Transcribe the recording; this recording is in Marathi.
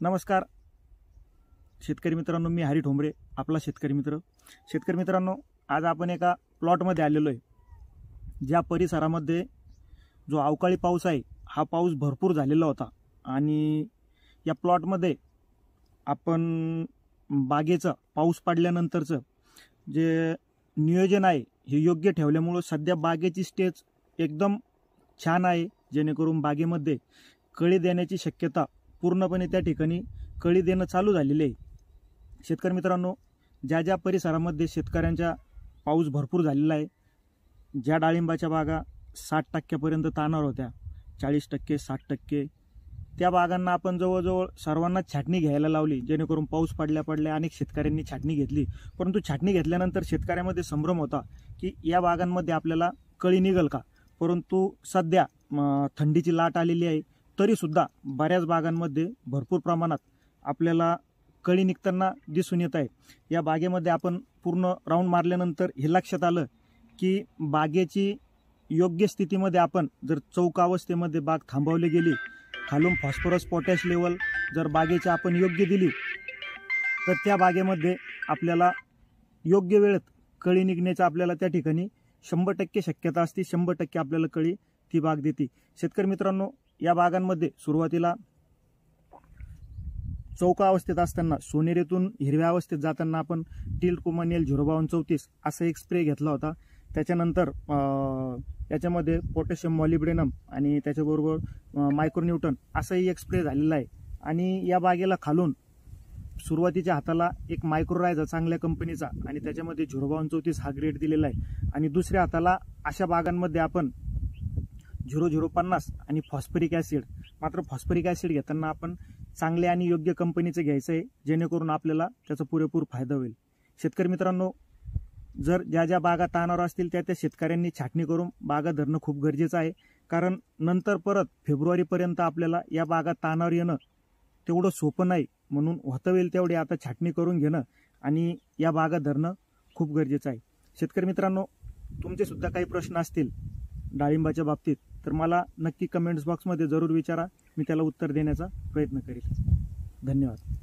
नमस्कार शेतकरी मित्रांनो, मी हरी ठोंबरे, आपला शेतकरी मित्र. शेतकरी मित्रांनो, आज आपण एका प्लॉटमध्ये आलेलो आहे. ज्या परिसरामध्ये जो अवकाळी पाऊस आहे, हा पाऊस भरपूर झालेला होता आणि या प्लॉटमध्ये आपण बागेचं पाऊस पडल्यानंतरचं जे नियोजन आहे हे योग्य ठेवल्यामुळं सध्या बागेची स्टेज एकदम छान आहे, जेणेकरून बागेमध्ये कळी देण्याची शक्यता पूर्णपणे त्या ठिकाणी कळी देणं चालू झालेले आहे. शेतकरी मित्रांनो, ज्या ज्या परिसरामध्ये शेतकऱ्यांच्या पाऊस भरपूर झालेला आहे, ज्या डाळिंबाच्या बागा 60% ताणावर होत्या, 40%, 60%, त्या बागांना आपण जवळजवळ सर्वांनाच छाटणी घ्यायला लावली, जेणेकरून पाऊस पडल्या अनेक शेतकऱ्यांनी छाटणी घेतली. परंतु छाटणी घेतल्यानंतर शेतकऱ्यामध्ये संभ्रम होता की या बागांमध्ये आपल्याला कळी निघेल का. परंतु सध्या थंडीची लाट आलेली आहे, तरीसुद्धा बऱ्याच बागांमध्ये भरपूर प्रमाणात आपल्याला कळी निघताना दिसून येत आहे. या बागेमध्ये आपण पूर्ण राऊंड मारल्यानंतर हे लक्षात आलं की बागेची योग्य स्थितीमध्ये आपण जर चौक अवस्थेमध्ये बाग थांबवली गेली, खालून फॉस्फरस पोटॅश लेवल जर बागेची आपण योग्य दिली, तर त्या बागेमध्ये आपल्याला योग्य वेळेत कळी निघण्याचं आपल्याला त्या ठिकाणी 100% शक्यता असते. 100% आपल्याला कळी ती बाग देते. शेतकरी मित्रांनो, या बागांमध्ये सुरुवातीला चौका अवस्थेत असताना सोनेरीतून हिरव्या अवस्थेत जाताना आपण टिल्कोमोनियल 05234 असा एक स्प्रे घेतला होता. त्याच्यानंतर याच्यामध्ये पोटॅशियम मॉलिब्डेनम आणि त्याच्याबरोबर मायक्रोन्यूटन असाही एक स्प्रे झालेला आहे. आणि या बागेला खालून सुरुवातीच्या हाताला एक मायक्रोरायझा चांगल्या कंपनीचा आणि त्याच्यामध्ये 05234 हा ग्रेड दिलेला आहे. आणि दुसऱ्या हाताला अशा बागांमध्ये आपण 0050 आणि फॉस्फरिक ॲसिड, मात्र फॉस्फरिक ॲसिड घेताना आपण चांगले आणि योग्य कंपनीचं घ्यायचं आहे, जेणेकरून आपल्याला त्याचा पुरेपूर फायदा होईल. शेतकरी मित्रांनो, जर ज्या ज्या बागा ताणावर असतील त्या शेतकऱ्यांनी छाटणी करून बागा धरणं खूप गरजेचं आहे. कारण नंतर परत फेब्रुवारीपर्यंत आपल्याला या बागा ताणावर येणं तेवढं सोपं नाही. म्हणून होतं होईल तेवढे आता छाटणी करून घेणं आणि या बागा धरणं खूप गरजेचं आहे. शेतकरी मित्रांनो, तुमचे सुद्धा काही प्रश्न असतील डाळिंबाच्या बाबतीत तर मला नक्की कमेंट्स बॉक्समध्ये जरूर विचारा. मी त्याला उत्तर देण्याचा प्रयत्न करेन. धन्यवाद.